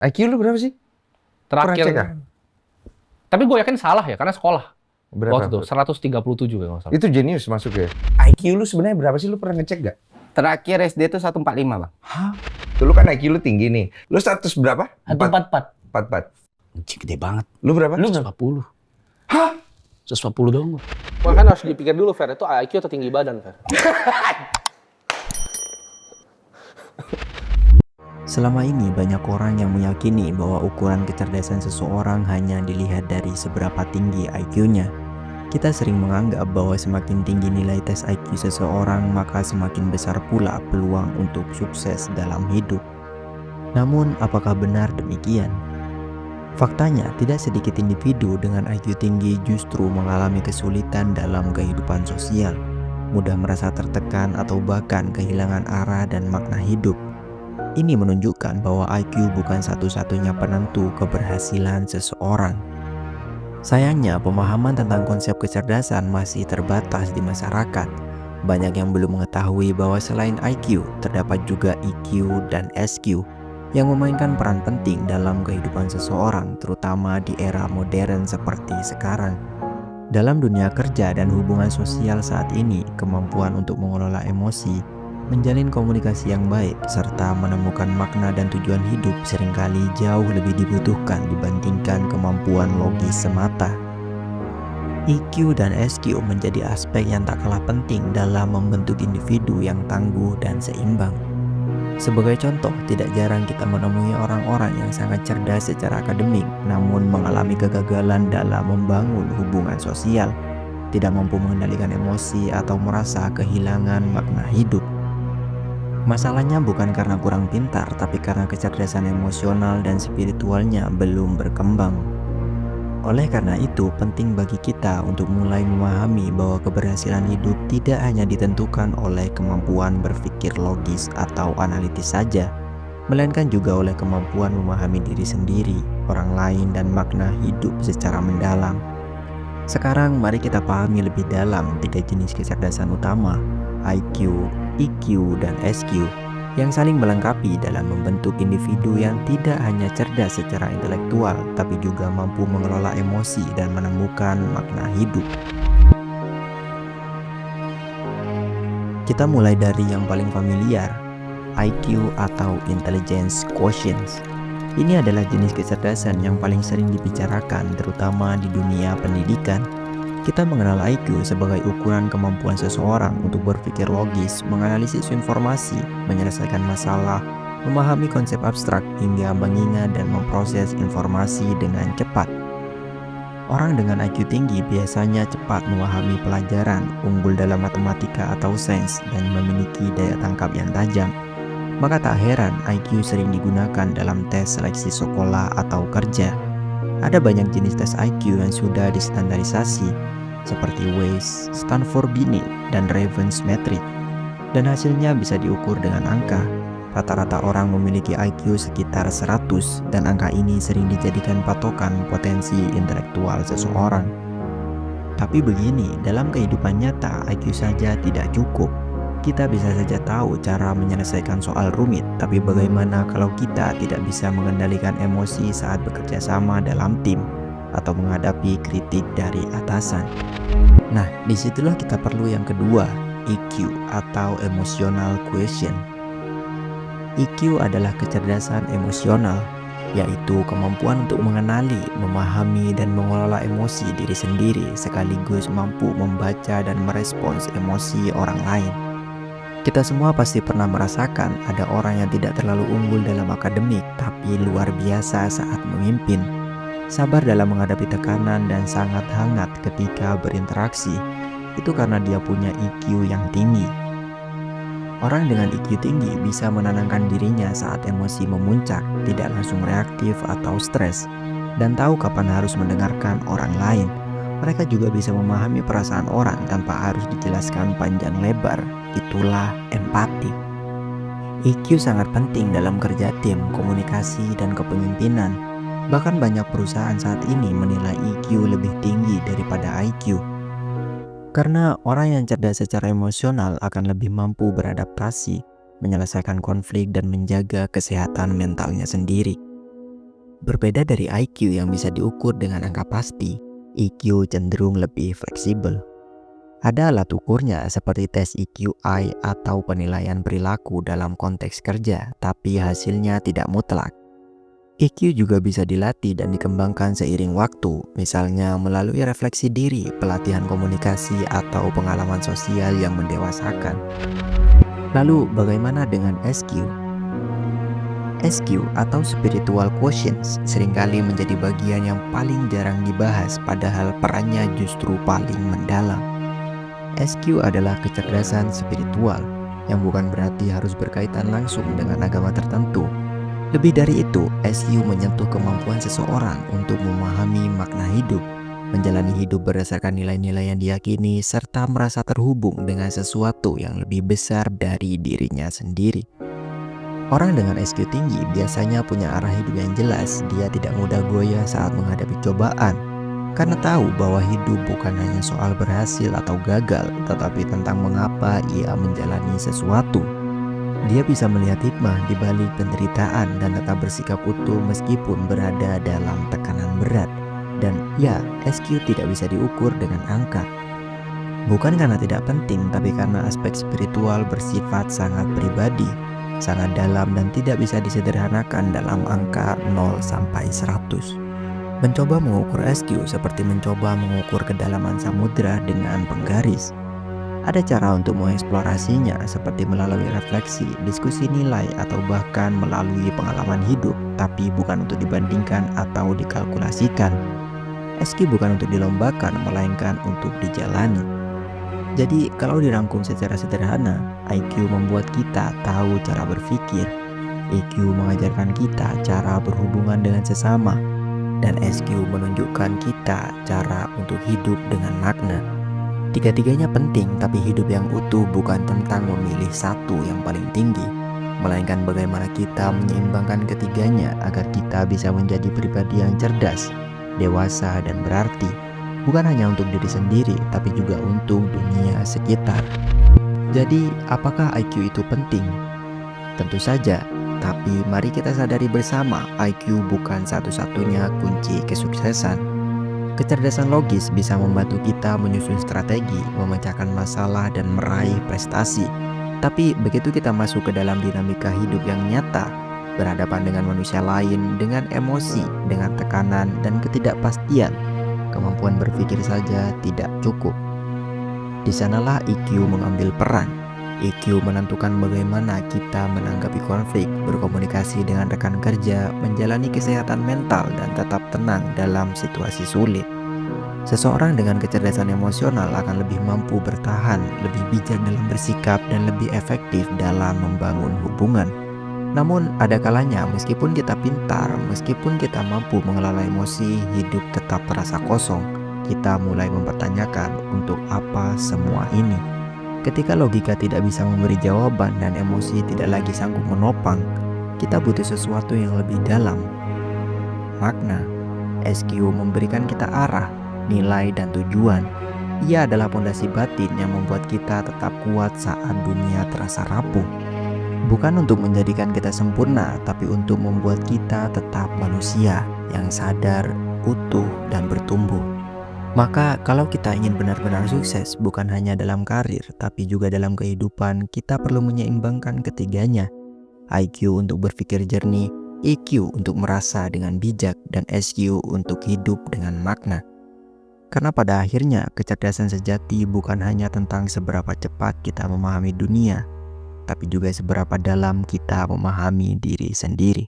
IQ lu berapa sih? Pernah Terakhir, cek ah? tapi gue yakin salah ya, karena sekolah. Berapa? Waktu itu 137 kalau nggak salah. Itu jenius masuk ya. IQ lu sebenarnya berapa sih? Lu pernah ngecek gak? Terakhir SD itu 145, Bang. Hah? Dulu kan IQ lu tinggi nih. Lu 100 berapa? 144. 44. Anjing gede banget. Lu berapa? Lu 140. Hah? 140 dong. Makanya harus dipikir dulu, Fer. Itu IQ atau tinggi badan, Fer? Selama ini banyak orang yang meyakini bahwa ukuran kecerdasan seseorang hanya dilihat dari seberapa tinggi IQ-nya. Kita sering menganggap bahwa semakin tinggi nilai tes IQ seseorang, maka semakin besar pula peluang untuk sukses dalam hidup. Namun, apakah benar demikian? Faktanya, tidak sedikit individu dengan IQ tinggi justru mengalami kesulitan dalam kehidupan sosial, mudah merasa tertekan atau bahkan kehilangan arah dan makna hidup. Ini menunjukkan bahwa IQ bukan satu-satunya penentu keberhasilan seseorang. Sayangnya, pemahaman tentang konsep kecerdasan masih terbatas di masyarakat. Banyak yang belum mengetahui bahwa selain IQ, terdapat juga EQ dan SQ yang memainkan peran penting dalam kehidupan seseorang, terutama di era modern seperti sekarang. Dalam dunia kerja dan hubungan sosial saat ini, kemampuan untuk mengelola emosi, menjalin komunikasi yang baik, serta menemukan makna dan tujuan hidup seringkali jauh lebih dibutuhkan dibandingkan kemampuan logis semata. EQ dan SQ menjadi aspek yang tak kalah penting dalam membentuk individu yang tangguh dan seimbang. Sebagai contoh, tidak jarang kita menemui orang-orang yang sangat cerdas secara akademik, namun mengalami kegagalan dalam membangun hubungan sosial, tidak mampu mengendalikan emosi atau merasa kehilangan makna hidup. Masalahnya bukan karena kurang pintar, tapi karena kecerdasan emosional dan spiritualnya belum berkembang. Oleh karena itu, penting bagi kita untuk mulai memahami bahwa keberhasilan hidup tidak hanya ditentukan oleh kemampuan berpikir logis atau analitis saja, melainkan juga oleh kemampuan memahami diri sendiri, orang lain, dan makna hidup secara mendalam. Sekarang mari kita pahami lebih dalam 3 jenis kecerdasan utama, IQ, EQ, dan SQ, yang saling melengkapi dalam membentuk individu yang tidak hanya cerdas secara intelektual, tapi juga mampu mengelola emosi dan menemukan makna hidup. Kita mulai dari yang paling familiar, IQ atau Intelligence Quotient. Ini adalah jenis kecerdasan yang paling sering dibicarakan, terutama di dunia pendidikan. Kita mengenal IQ sebagai ukuran kemampuan seseorang untuk berpikir logis, menganalisis informasi, menyelesaikan masalah, memahami konsep abstrak, hingga mengingat dan memproses informasi dengan cepat. Orang dengan IQ tinggi biasanya cepat memahami pelajaran, unggul dalam matematika atau sains, dan memiliki daya tangkap yang tajam. Maka tak heran IQ sering digunakan dalam tes seleksi sekolah atau kerja. Ada banyak jenis tes IQ yang sudah distandarisasi, seperti WAIS, Stanford Binet, dan Raven's Metric. Dan hasilnya bisa diukur dengan angka. Rata-rata orang memiliki IQ sekitar 100, dan angka ini sering dijadikan patokan potensi intelektual seseorang. Tapi begini, dalam kehidupan nyata, IQ saja tidak cukup. Kita bisa saja tahu cara menyelesaikan soal rumit, tapi bagaimana kalau kita tidak bisa mengendalikan emosi saat bekerja sama dalam tim atau menghadapi kritik dari atasan? Nah, disitulah kita perlu yang kedua, EQ atau Emotional Quotient. EQ adalah kecerdasan emosional, yaitu kemampuan untuk mengenali, memahami, dan mengelola emosi diri sendiri sekaligus mampu membaca dan merespons emosi orang lain. Kita semua pasti pernah merasakan ada orang yang tidak terlalu unggul dalam akademik, tapi luar biasa saat memimpin. Sabar dalam menghadapi tekanan dan sangat hangat ketika berinteraksi. Itu karena dia punya EQ yang tinggi. Orang dengan EQ tinggi bisa menenangkan dirinya saat emosi memuncak, tidak langsung reaktif atau stres, dan tahu kapan harus mendengarkan orang lain. Mereka juga bisa memahami perasaan orang tanpa harus dijelaskan panjang lebar. Itulah empati. EQ sangat penting dalam kerja tim, komunikasi, dan kepemimpinan. Bahkan banyak perusahaan saat ini menilai EQ lebih tinggi daripada IQ. Karena orang yang cerdas secara emosional akan lebih mampu beradaptasi, menyelesaikan konflik, dan menjaga kesehatan mentalnya sendiri. Berbeda dari IQ yang bisa diukur dengan angka pasti, EQ cenderung lebih fleksibel. Ada alat ukurnya seperti tes EQI atau penilaian perilaku dalam konteks kerja, tapi hasilnya tidak mutlak. EQ juga bisa dilatih dan dikembangkan seiring waktu, misalnya melalui refleksi diri, pelatihan komunikasi, atau pengalaman sosial yang mendewasakan. Lalu bagaimana dengan SQ? SQ atau Spiritual Quotients seringkali menjadi bagian yang paling jarang dibahas, padahal perannya justru paling mendalam. SQ adalah kecerdasan spiritual, yang bukan berarti harus berkaitan langsung dengan agama tertentu. Lebih dari itu, SQ menyentuh kemampuan seseorang untuk memahami makna hidup, menjalani hidup berdasarkan nilai-nilai yang diyakini, serta merasa terhubung dengan sesuatu yang lebih besar dari dirinya sendiri. Orang dengan SQ tinggi biasanya punya arah hidup yang jelas. Dia tidak mudah goyah saat menghadapi cobaan, karena tahu bahwa hidup bukan hanya soal berhasil atau gagal, tetapi tentang mengapa ia menjalani sesuatu. Dia bisa melihat hikmah di balik penderitaan dan tetap bersikap utuh meskipun berada dalam tekanan berat. Dan ya, SQ tidak bisa diukur dengan angka. Bukan karena tidak penting, tapi karena aspek spiritual bersifat sangat pribadi, sangat dalam, dan tidak bisa disederhanakan dalam angka 0 sampai 100. Mencoba mengukur SQ seperti mencoba mengukur kedalaman samudera dengan penggaris. Ada cara untuk mengeksplorasinya, seperti melalui refleksi, diskusi nilai, atau bahkan melalui pengalaman hidup, tapi bukan untuk dibandingkan atau dikalkulasikan. SQ bukan untuk dilombakan, melainkan untuk dijalani. Jadi kalau dirangkum secara sederhana, IQ membuat kita tahu cara berpikir, EQ mengajarkan kita cara berhubungan dengan sesama, dan SQ menunjukkan kita cara untuk hidup dengan makna. Tiga-tiganya penting, tapi hidup yang utuh bukan tentang memilih satu yang paling tinggi, melainkan bagaimana kita menyeimbangkan ketiganya agar kita bisa menjadi pribadi yang cerdas, dewasa, dan berarti. Bukan hanya untuk diri sendiri, tapi juga untuk dunia sekitar. Jadi, apakah IQ itu penting? Tentu saja, tapi mari kita sadari bersama, IQ bukan satu-satunya kunci kesuksesan. Kecerdasan logis bisa membantu kita menyusun strategi, memecahkan masalah, dan meraih prestasi. Tapi begitu kita masuk ke dalam dinamika hidup yang nyata, berhadapan dengan manusia lain, dengan emosi, dengan tekanan, dan ketidakpastian, kemampuan berpikir saja tidak cukup. Di sanalah EQ mengambil peran. EQ menentukan bagaimana kita menanggapi konflik, berkomunikasi dengan rekan kerja, menjalani kesehatan mental, dan tetap tenang dalam situasi sulit. Seseorang dengan kecerdasan emosional akan lebih mampu bertahan, lebih bijak dalam bersikap, dan lebih efektif dalam membangun hubungan. Namun ada kalanya meskipun kita pintar, meskipun kita mampu mengelola emosi, hidup tetap terasa kosong. Kita mulai mempertanyakan untuk apa semua ini. Ketika logika tidak bisa memberi jawaban dan emosi tidak lagi sanggup menopang, kita butuh sesuatu yang lebih dalam. Makna. SQ memberikan kita arah, nilai, dan tujuan. Ia adalah pondasi batin yang membuat kita tetap kuat saat dunia terasa rapuh. Bukan untuk menjadikan kita sempurna, tapi untuk membuat kita tetap manusia yang sadar, utuh, dan bertumbuh. Maka kalau kita ingin benar-benar sukses, bukan hanya dalam karir, tapi juga dalam kehidupan, kita perlu menyeimbangkan ketiganya. IQ untuk berpikir jernih, EQ untuk merasa dengan bijak, dan SQ untuk hidup dengan makna. Karena pada akhirnya, kecerdasan sejati bukan hanya tentang seberapa cepat kita memahami dunia, tapi juga seberapa dalam kita memahami diri sendiri.